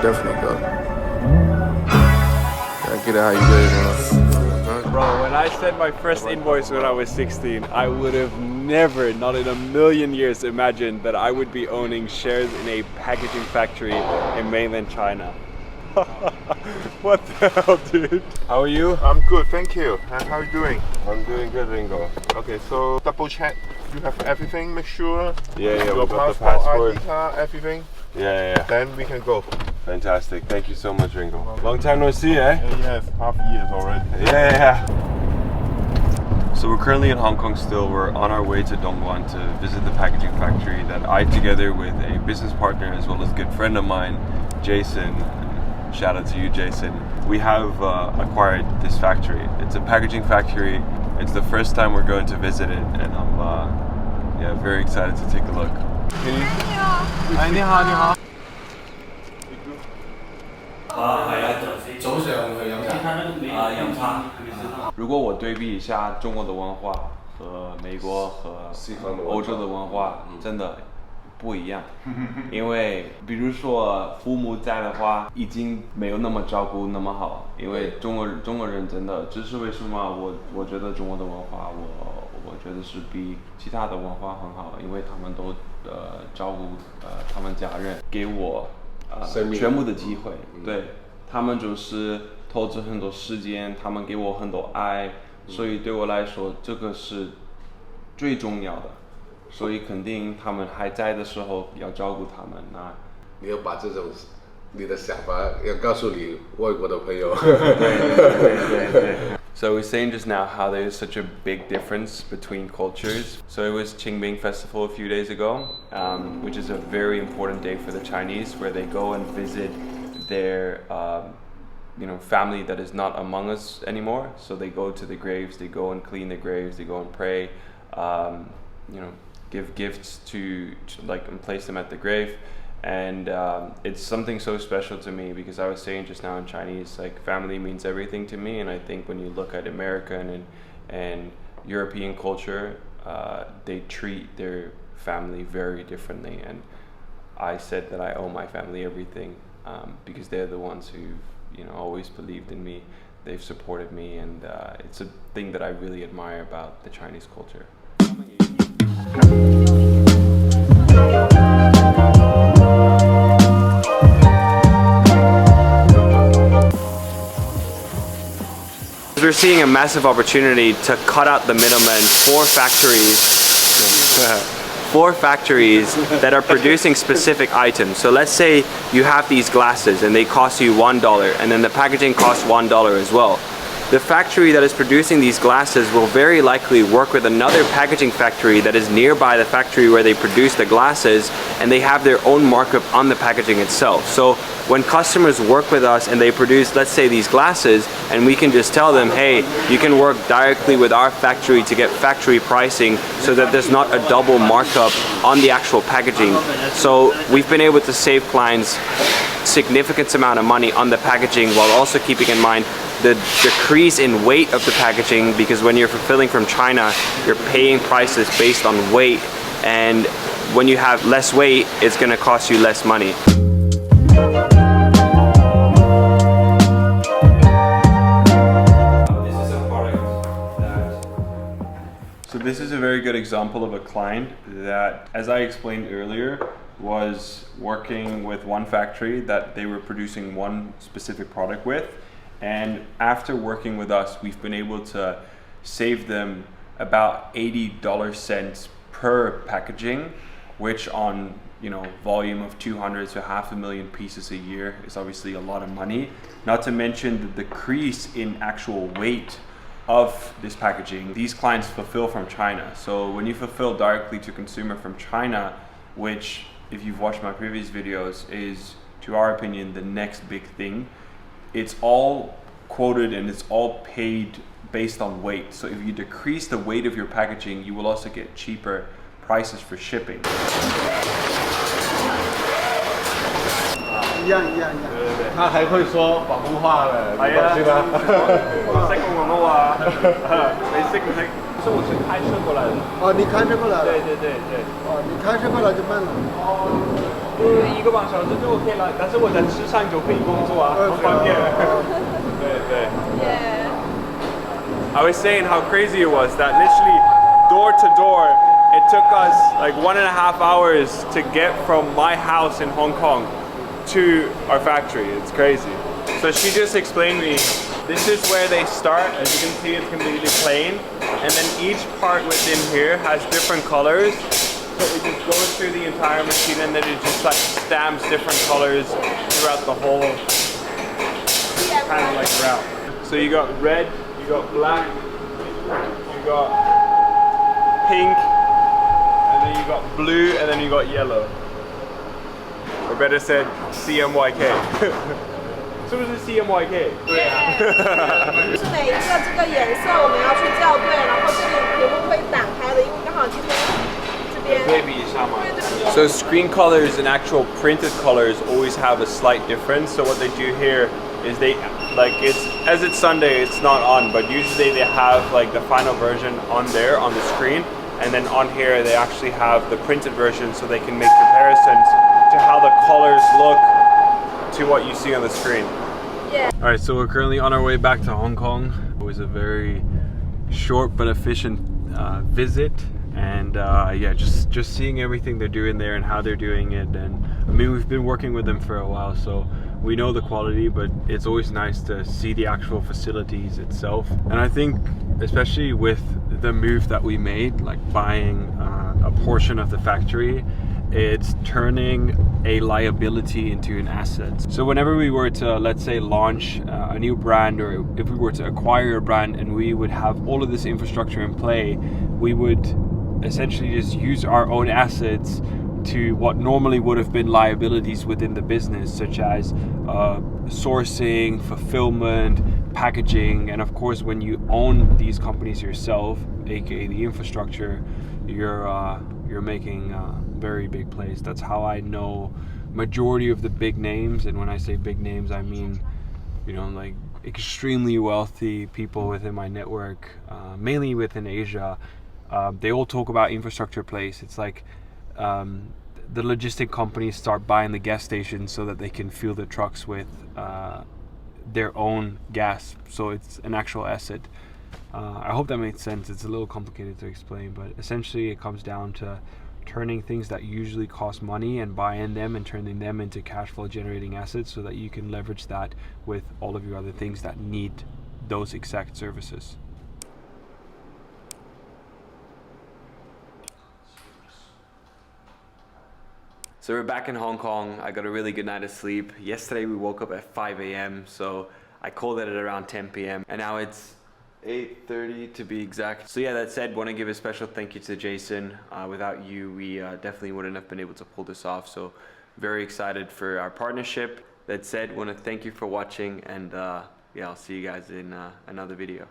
definitely go. I get it how you live, man. Bro, when I sent my first invoice when I was 16, I would have never, not in a million years, imagined that I would be owning shares in a packaging factory in mainland China. What the hell, dude? How are you? I'm good, thank you. How are you doing? I'm doing good, Ringo. Okay, so double check. You have everything. Make sure. Yeah, your we got the passport, ID card, everything. Yeah. Then we can go. Fantastic. Thank you so much, Ringo. Long time no see, eh? Yes, half years already. Yeah. So we're currently in Hong Kong still. We're on our way to Dongguan to visit the packaging factory that I, together with a business partner as well as a good friend of mine, Jason, shout out to you, Jason, we have acquired this factory. It's a packaging factory. It's the first time we're going to visit it, and I'm very excited to take a look. 你好。早上去飲茶。飲茶。如果我对比一下中国的文化和美国和欧洲的文化，真的不一样。因为比如说父母在的话，已经没有那么照顾那么好。因为中国人真的，这是为什么我觉得中国的文化，我觉得是比其他的文化很好，因为他们都照顾他们家人，给我全部的机会。对，他们就是投资很多时间，他们给我很多爱，所以对我来说这个是最重要的。所以肯定他们还在的时候要照顾他们。那你要把这种你的想法要告诉你外国的朋友。对。So I was saying just now how there is such a big difference between cultures. So it was Qingming Festival a few days ago, which is a very important day for the Chinese, where they go and visit their family that is not among us anymore. So they go to the graves, they go and clean the graves, they go and pray, give gifts to and place them at the grave. And it's something so special to me, because I was saying just now in Chinese, like, family means everything to me. And I think when you look at American and European culture, they treat their family very differently. And I said that I owe my family everything, because they're the ones who always believed in me. They've supported me, and it's a thing that I really admire about the Chinese culture. We're seeing a massive opportunity to cut out the middlemen. Four factories that are producing specific items. So let's say you have these glasses and they cost you $1, and then the packaging costs $1 as well. The factory that is producing these glasses will very likely work with another packaging factory that is nearby the factory where they produce the glasses, and they have their own markup on the packaging itself. So when customers work with us and they produce, let's say, these glasses, and we can just tell them, hey, you can work directly with our factory to get factory pricing, so that there's not a double markup on the actual packaging. So we've been able to save clients significant amount of money on the packaging, while also keeping in mind the decrease in weight of the packaging, because when you're fulfilling from China, you're paying prices based on weight, and when you have less weight, it's going to cost you less money. So this is a very good example of a client that, as I explained earlier, was working with one factory that they were producing one specific product with. And after working with us, we've been able to save them about 80 cents per packaging, which on volume of 200 to 500,000 pieces a year is obviously a lot of money. Not to mention the decrease in actual weight of this packaging. These clients fulfill from China. So when you fulfill directly to consumer from China, which, if you've watched my previous videos, is, to our opinion, the next big thing, it's all quoted and it's all paid based on weight. So if you decrease the weight of your packaging, you will also get cheaper prices for shipping. 一样，他还会说广东话的，你放心啦。我識講廣東話，你識唔識？所以我是開車過來的。哦，你開車過來了？對。哦，你開車過來就慢了。1个半小时就 OK 了，但是我在车上就可以工作啊，很方便。对。Yeah. I was saying how crazy it was that literally door to door, it took us like 1.5 hours to get from my house in Hong Kong to our factory. It's crazy. So she just explained to me, this is where they start. As you can see, it's completely plain. And then each part within here has different colors. So it just goes through the entire machine and then it just like stamps different colors throughout the whole kind of like route. So you got red, you got black, you got pink, and then you got blue, and then you got yellow. Or better said, CMYK. 是不是 CMYK？ 对啊。是每一个这个颜色我们要去校对，然后这里屏幕会打开的，因为刚好今天这边。对比一下嘛。So screen colors and actual printed colors always have a slight difference. So what they do here is they like it's Sunday, it's not on, but usually they have like the final version on there on the screen, and then on here they actually have the printed version so they can make comparisons to how the colors look to what you see on the screen. Yeah. All right, so we're currently on our way back to Hong Kong. It was a very short but efficient visit, and yeah, just seeing everything they're doing there and how they're doing it. And I mean, we've been working with them for a while, so we know the quality, but it's always nice to see the actual facilities itself. And I think especially with the move that we made, like buying a portion of the factory, it's turning a liability into an asset. So whenever we were to, let's say, launch a new brand, or if we were to acquire a brand and we would have all of this infrastructure in play, we would essentially just use our own assets to what normally would have been liabilities within the business, such as sourcing, fulfillment, packaging, and of course when you own these companies yourself, aka the infrastructure, you're making very big plays. That's how I know majority of the big names, and when I say big names I mean, you know, like extremely wealthy people within my network, mainly within Asia. They all talk about infrastructure plays. It's like the logistic companies start buying the gas stations so that they can fuel the trucks with their own gas, so it's an actual asset. I hope that made sense. It's a little complicated to explain, but essentially it comes down to turning things that usually cost money and buying them and turning them into cash flow generating assets so that you can leverage that with all of your other things that need those exact services. So we're back in Hong Kong. I got a really good night of sleep. Yesterday we woke up at 5 a.m. so I called it at around 10 p.m. and now it's 8:30 to be exact. So yeah, that said, want to give a special thank you to Jason. Without you, we definitely wouldn't have been able to pull this off. So very excited for our partnership. That said, want to thank you for watching, and yeah, I'll see you guys in another video.